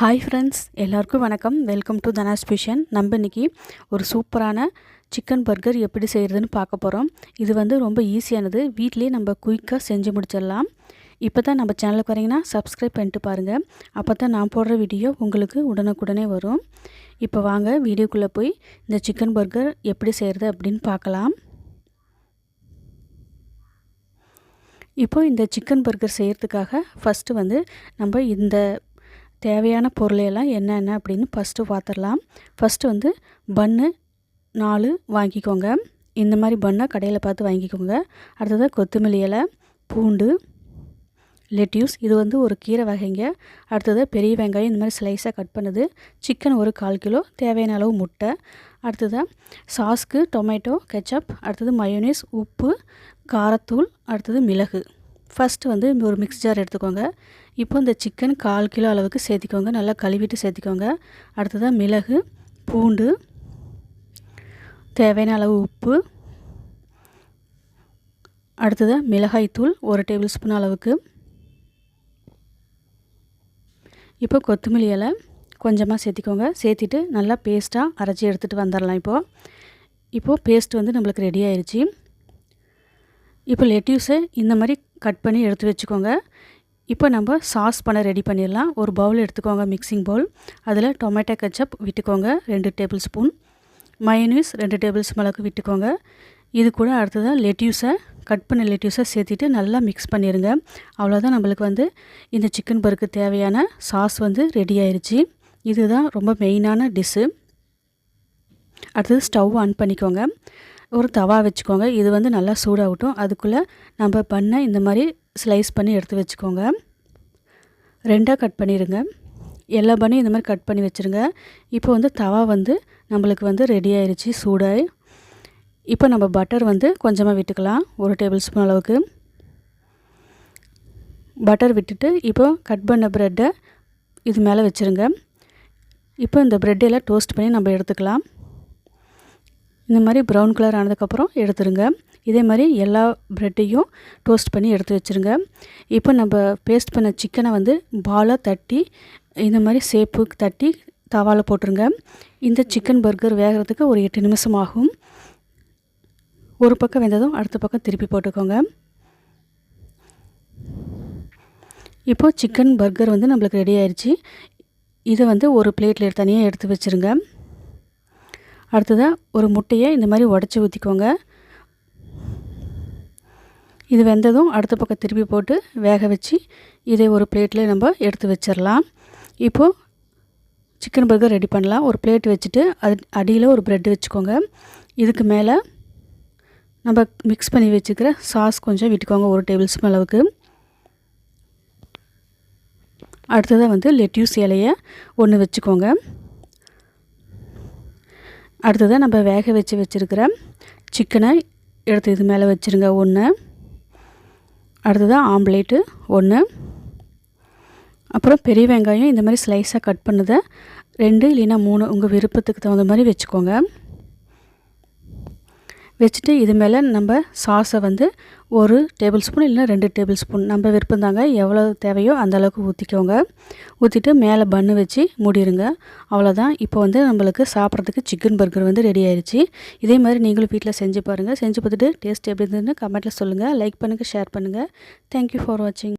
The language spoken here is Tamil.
ஹாய் ஃப்ரெண்ட்ஸ், எல்லாருக்கும் வணக்கம். Welcome to Thana's kitchen. நம்ம இன்றைக்கி ஒரு சூப்பரான சிக்கன் பர்கர் எப்படி செய்கிறதுன்னு பார்க்க போகிறோம். இது ரொம்ப ஈஸியானது. வீட்டிலே நம்ம குயிக்காக செஞ்சு முடிச்சிடலாம். இப்போ தான் நம்ம சேனலுக்கு வரீங்கன்னா சப்ஸ்கிரைப் பண்ணிட்டு பாருங்கள். அப்போ தான் நான் போடுற வீடியோ உங்களுக்கு உடனுக்குடனே வரும். இப்போ வாங்க வீடியோக்குள்ளே போய் இந்த சிக்கன் பர்கர் எப்படி செய்கிறது அப்படின்னு பார்க்கலாம். இப்போது இந்த சிக்கன் பர்கர் செய்கிறதுக்காக ஃபஸ்ட்டு நம்ம இந்த தேவையான பொருளையெல்லாம் என்னென்ன அப்படின்னு ஃபஸ்ட்டு பார்த்துடலாம். ஃபஸ்ட்டு பன்னு 4 வாங்கிக்கோங்க. இந்த மாதிரி பன்னை கடையில் பார்த்து வாங்கிக்கோங்க. அடுத்தது கொத்தமல்லி இலை, பூண்டு, லெட்யூஸ், இது ஒரு கீரை வகைங்க. அடுத்தது பெரிய வெங்காயம் இந்த மாதிரி ஸ்லைஸாக கட் பண்ணுது, சிக்கன் ஒரு 1/4 கிலோ, தேவையான அளவு முட்டை, அடுத்தது சாஸ்க்கு டொமேட்டோ கெச்சப், அடுத்தது மயோனீஸ், உப்பு, காரத்தூள், அடுத்தது மிளகு. ஃபஸ்ட்டு ஒரு மிக்ஸ் ஜார் எடுத்துக்கோங்க. இப்போ இந்த சிக்கன் 1/4 கிலோ அளவுக்கு சேர்த்திக்கோங்க. நல்லா கழுவிட்டு சேர்த்திக்கோங்க. அடுத்ததாக மிளகு, பூண்டு, தேவையான அளவு உப்பு, அடுத்ததாக மிளகாய்த்தூள் 1 டேபிள் ஸ்பூன் அளவுக்கு. இப்போ கொத்தமல்லி இலை கொஞ்சமாக சேர்த்திக்கோங்க. சேர்த்திட்டு நல்லா பேஸ்ட்டாக அரைச்சி எடுத்துகிட்டு வந்துடலாம். இப்போது பேஸ்ட் நம்மளுக்கு ரெடி ஆயிடுச்சு. இப்போ லெட்யூஸை இந்த மாதிரி கட் பண்ணி எடுத்து வச்சுக்கோங்க. இப்போ நம்ம சாஸ் பண்ண ரெடி பண்ணிடலாம். ஒரு பவுல் எடுத்துக்கோங்க, மிக்சிங் பவுல். அதில் டொமேட்டோ கெச்சப் விட்டுக்கோங்க 2 table spoon, mayonnaise 2 table spoon அளவுக்கு விட்டுக்கோங்க. இது கூட அடுத்ததாக லெட்யூஸை கட் பண்ண லெட்யூஸை சேர்த்திட்டு நல்லா மிக்ஸ் பண்ணிடுங்க. அவ்வளோதான், நம்மளுக்கு இந்த சிக்கன் பர்கருக்கு தேவையான சாஸ் ரெடி ஆயிடுச்சு. இதுதான் ரொம்ப மெயினான டிஷ்ஷு. அடுத்தது ஸ்டவ் ஆன் பண்ணிக்கோங்க. ஒரு தவா வச்சுக்கோங்க. இது நல்லா சூடாகட்டும். அதுக்குள்ளே நம்ம பண்ணை இந்த மாதிரி ஸ்லைஸ் பண்ணி எடுத்து வச்சுக்கோங்க. 2ஆக கட் பண்ணிடுங்க. எல்லா பண்ணையும் இந்த மாதிரி கட் பண்ணி வச்சுருங்க. இப்போ தவா நம்மளுக்கு ரெடி ஆயிடுச்சு சூடாக. இப்போ நம்ம பட்டர் கொஞ்சமாக விட்டுக்கலாம், 1 டேபிள் ஸ்பூன் அளவுக்கு பட்டர் விட்டுட்டு இப்போ கட் பண்ண ப்ரெட்டை இது மேலே வச்சுருங்க. இப்போ இந்த ப்ரெட்டெல்லாம் டோஸ்ட் பண்ணி நம்ம எடுத்துக்கலாம். இந்த மாதிரி ப்ரௌன் கலர் ஆனதுக்கப்புறம் எடுத்துருங்க. இதே மாதிரி எல்லா ப்ரெட்டையும் டோஸ்ட் பண்ணி எடுத்து வச்சுருங்க. இப்போ நம்ம பேஸ்ட் பண்ண சிக்கனை பாலாக தட்டி இந்த மாதிரி ஷேப்புக்கு தட்டி தவாவில் போட்டுருங்க. இந்த சிக்கன் பர்கர் வேகிறதுக்கு ஒரு 8 நிமிஷம் ஆகும். ஒரு பக்கம் வெந்ததும் அடுத்த பக்கம் திருப்பி போட்டுக்கோங்க. இப்போது சிக்கன் பர்கர் நம்மளுக்கு ரெடி ஆயிடுச்சு. இதை ஒரு பிளேட்டில் தனியாக எடுத்து வச்சுருங்க. அடுத்ததாக ஒரு முட்டையை இந்த மாதிரி உடச்சி ஊற்றிக்கோங்க. இது வெந்ததும் அடுத்த பக்கம் திருப்பி போட்டு வேக வச்சு இதை ஒரு பிளேட்டில் நம்ம எடுத்து வச்சிடலாம். இப்போது சிக்கன் பர்கர் ரெடி பண்ணலாம். ஒரு பிளேட் வச்சுட்டு அடியில் ஒரு ப்ரெட் வச்சுக்கோங்க. இதுக்கு மேலே நம்ம மிக்ஸ் பண்ணி வச்சுக்கிற சாஸ் கொஞ்சம் விட்டுக்கோங்க, 1 டேபிள் ஸ்பூன் அளவுக்கு. அடுத்ததாக லெட்யூஸ் இலையை 1 வச்சுக்கோங்க. அடுத்ததாக நம்ம வேக வச்சுருக்கிற சிக்கனை எடுத்து இது மேலே வச்சுருங்க 1. அடுத்ததாக ஆம்லேட்டு 1. அப்புறம் பெரிய வெங்காயம் இந்த மாதிரி ஸ்லைஸாக கட் பண்ணதை 2 இல்லைன்னா 3 உங்கள் விருப்பத்துக்கு தகுந்த மாதிரி வச்சுக்கோங்க. வச்சுட்டு இது மேலே நம்ம சாஸை 1 டேபிள் ஸ்பூன் இல்லைனா 2 டேபிள் ஸ்பூன் நம்ம விருப்பம் தாங்க, எவ்வளோ தேவையோ அந்த அளவுக்கு ஊற்றிக்கோங்க. ஊற்றிட்டு மேலே பன்னு வச்சு மூடிடுங்க. அவ்வளோதான். இப்போ நம்மளுக்கு சாப்பிட்றதுக்கு சிக்கன் பர்கர் ரெடி ஆயிடுச்சு. இதே மாதிரி நீங்களும் வீட்டில் செஞ்சு பாருங்கள். செஞ்சு பார்த்துட்டு டேஸ்ட் எப்படி இருந்ததுன்னு கமெண்ட்டில் சொல்லுங்கள். லைக் பண்ணுங்கள், ஷேர் பண்ணுங்கள். தேங்க்யூ ஃபார் வாட்சிங்.